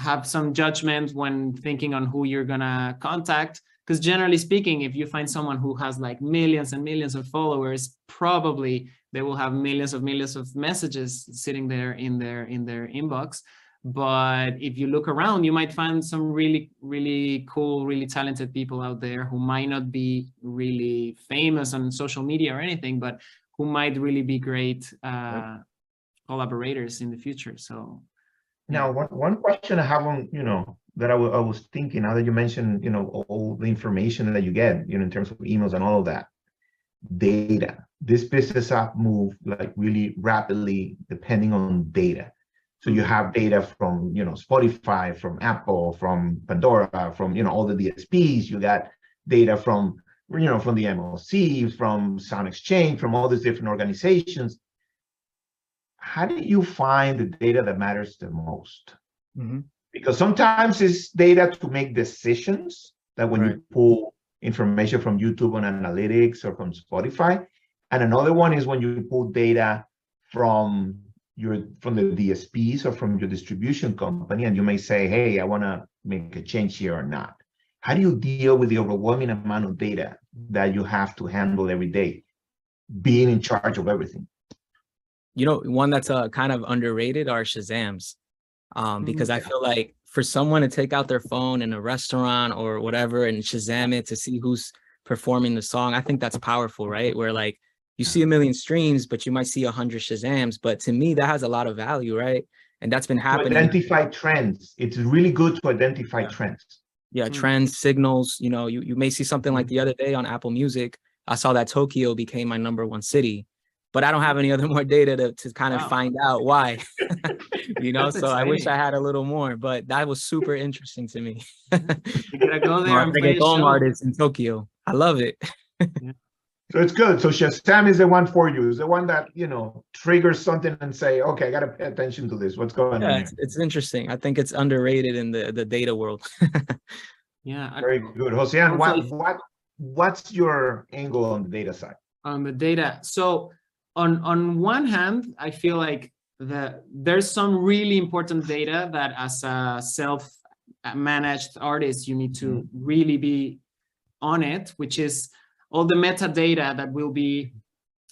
have some judgment when thinking on who you're gonna contact. Because generally speaking, if you find someone who has like millions and millions of followers, probably they will have millions of messages sitting there in their inbox. But if you look around, you might find some really, really cool, really talented people out there who might not be really famous on social media or anything, but who might really be great collaborators in the future. So now, one question I have on, that I was thinking, now that you mentioned, all the information that you get, in terms of emails and all of that, data. This business app move like really rapidly depending on data. So you have data from, Spotify, from Apple, from Pandora, from, all the DSPs. You got data from, from the MLC, from Sound Exchange, from all these different organizations. How do you find the data that matters the most? Because sometimes it's data to make decisions, that when you pull information from YouTube on analytics or from Spotify, and another one is when you pull data from the DSPs or from your distribution company, and you may say, hey, I want to make a change here or not. How do you deal with the overwhelming amount of data that you have to handle every day, being in charge of everything? One that's kind of underrated are Shazams, because I feel like for someone to take out their phone in a restaurant or whatever and Shazam it to see who's performing the song, I think that's powerful, right? Where like you see 1 million streams, but you might see 100 Shazams. But to me, that has a lot of value, right? And that's been happening. To identify trends. It's really good to identify trends. Yeah, trends, signals. You may see something like the other day on Apple Music. I saw that Tokyo became my #1 city, but I don't have any other more data to kind of find out why. So I wish I had a little more, but that was super interesting to me. You gotta go there and play a show. Artists in Tokyo. I love it. So it's good. So Shazam is the one for you. Is the one that, triggers something and say, okay, I got to pay attention to this. What's going on here? It's interesting. I think it's underrated in the data world. Very good. Jósean, what's your angle on the data side? On the data. So on one hand, I feel like there's some really important data that as a self-managed artist, you need to really be on it, which is all the metadata that will be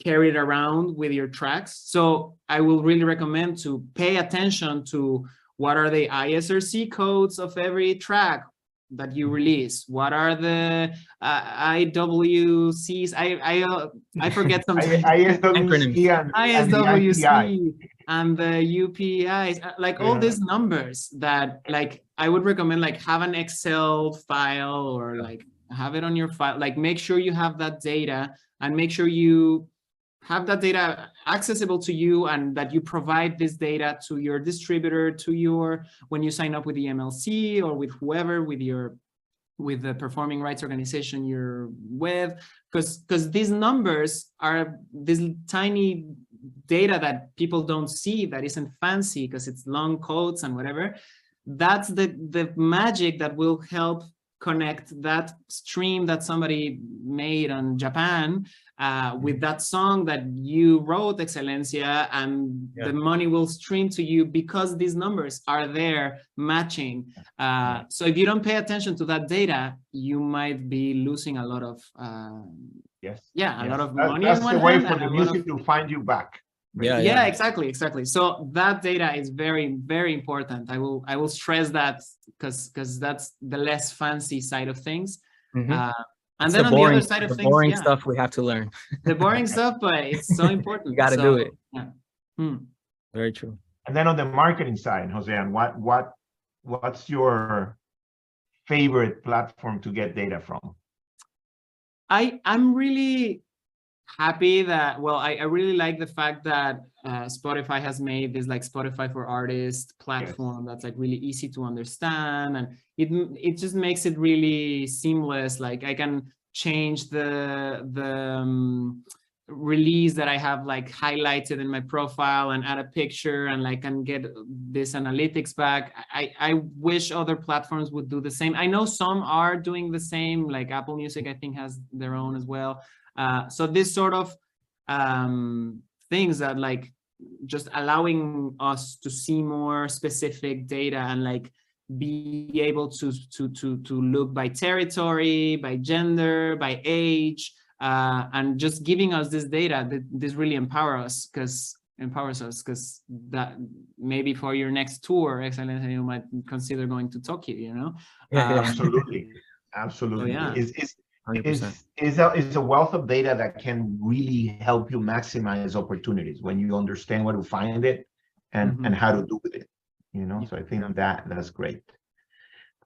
carried around with your tracks. So I will really recommend to pay attention to what are the ISRC codes of every track that you release. What are the IWCs? I forget some ISWC and the UPIs, like all these numbers that like I would recommend like have an Excel file or like have it on your file, like make sure you have that data and make sure you have that data accessible to you and that you provide this data to your distributor, when you sign up with the MLC or with whoever, with the performing rights organization you're with, because these numbers are this tiny data that people don't see, that isn't fancy because it's long codes and whatever. That's the magic that will help connect that stream that somebody made on Japan with that song that you wrote, Xcelencia, and the money will stream to you because these numbers are there matching. So if you don't pay attention to that data, you might be losing a lot of a lot of money. That's the way for the music to find you back. Yeah, exactly. So that data is very, very important. I will stress that because that's the less fancy side of things. And then on the other side of things, boring stuff we have to learn. The boring stuff, but it's so important. You got to do it. Yeah. Very true. And then on the marketing side, Jósean, what's your favorite platform to get data from? I'm really happy that, well, I really like the fact that Spotify has made this like Spotify for Artists platform that's like really easy to understand, and it just makes it really seamless. Like I can change the release that I have like highlighted in my profile and add a picture and like can get this analytics back. I wish other platforms would do the same. I know some are doing the same, like Apple Music, I think, has their own as well. So this sort of things that like just allowing us to see more specific data and like be able to look by territory, by gender, by age, and just giving us this data, this really empowers us because that maybe for your next tour, Xcelencia, you might consider going to Tokyo, you know? Absolutely. Absolutely. So, yeah. It's a wealth of data that can really help you maximize opportunities when you understand where to find it and how to do with it, you know? So I think that's great.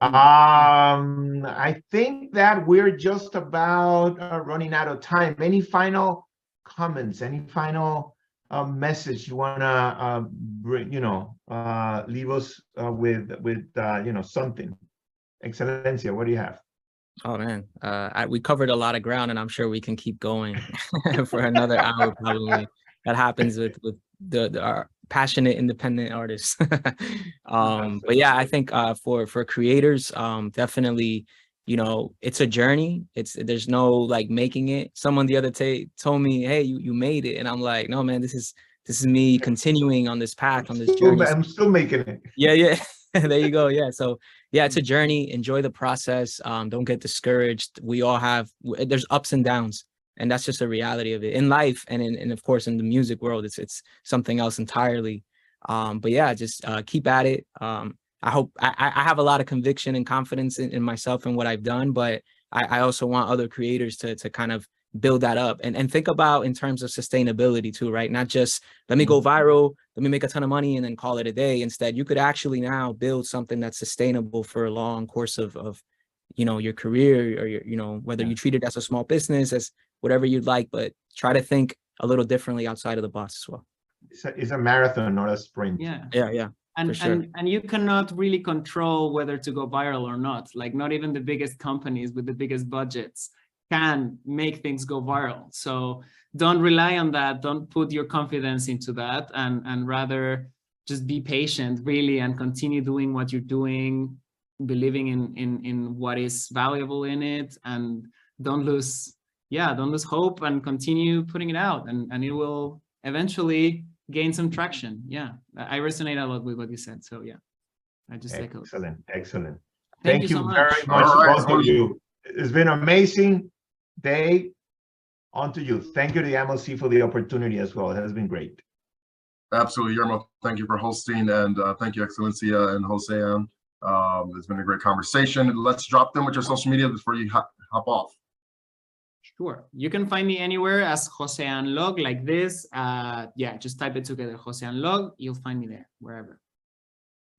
I think that we're just about running out of time. Any final comments? Any final message you wanna bring? Leave us with something. Xcelencia, what do you have? Oh man, we covered a lot of ground, and I'm sure we can keep going for another hour probably. That happens with our passionate independent artists. But yeah, I think for creators, definitely, it's a journey. There's no like making it. Someone the other day told me, hey, you made it, and I'm like, no man, this is me continuing on this path, on this journey. I'm still making it. Yeah. There you go. Yeah. So yeah, it's a journey. Enjoy the process. Don't get discouraged. We all there's ups and downs, and that's just a reality of it in life. And of course, in the music world, it's something else entirely. But yeah, just keep at it. I hope I have a lot of conviction and confidence in myself and what I've done, but I also want other creators to kind of build that up and think about in terms of sustainability too, right? Not just let me go viral, let me make a ton of money and then call it a day. Instead, you could actually now build something that's sustainable for a long course of your career, or your whether you treat it as a small business, as whatever you'd like, but try to think a little differently outside of the box as well. It's a marathon, not a sprint. Yeah. And, sure. and you cannot really control whether to go viral or not. Like not even the biggest companies with the biggest budgets can make things go viral. So don't rely on that. Don't put your confidence into that, and rather just be patient really and continue doing what you're doing, believing in what is valuable in it, and don't lose hope and continue putting it out, and it will eventually gain some traction. Yeah, I resonate a lot with what you said. So yeah, I just echo. Excellent. Thank you so so much. Very much, both of you. It's been amazing day. On to you. Thank you to the MLC for the opportunity as well. It has been great. Absolutely, Guillermo. Thank you for hosting, and thank you, Xcelencia and Jósean. It's been a great conversation. Let's drop them with your social media before you hop off. Sure. You can find me anywhere as Jósean Log, like this. Just type it together, Jósean Log. You'll find me there, wherever.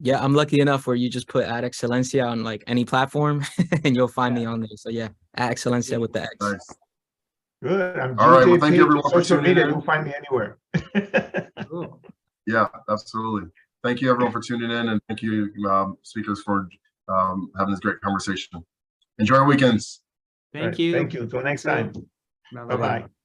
Yeah, I'm lucky enough where you just put @Xcelencia on like any platform and you'll find me on there. So yeah, @Xcelencia with the X. Nice. Good. I'm all right. Well, Page, thank you everyone for social tuning media. in. You'll find me anywhere. Cool. Yeah, absolutely. Thank you everyone for tuning in, and thank you speakers for having this great conversation. Enjoy your weekends. Thank you. Thank you. Until next time. Bye-bye. Bye-bye.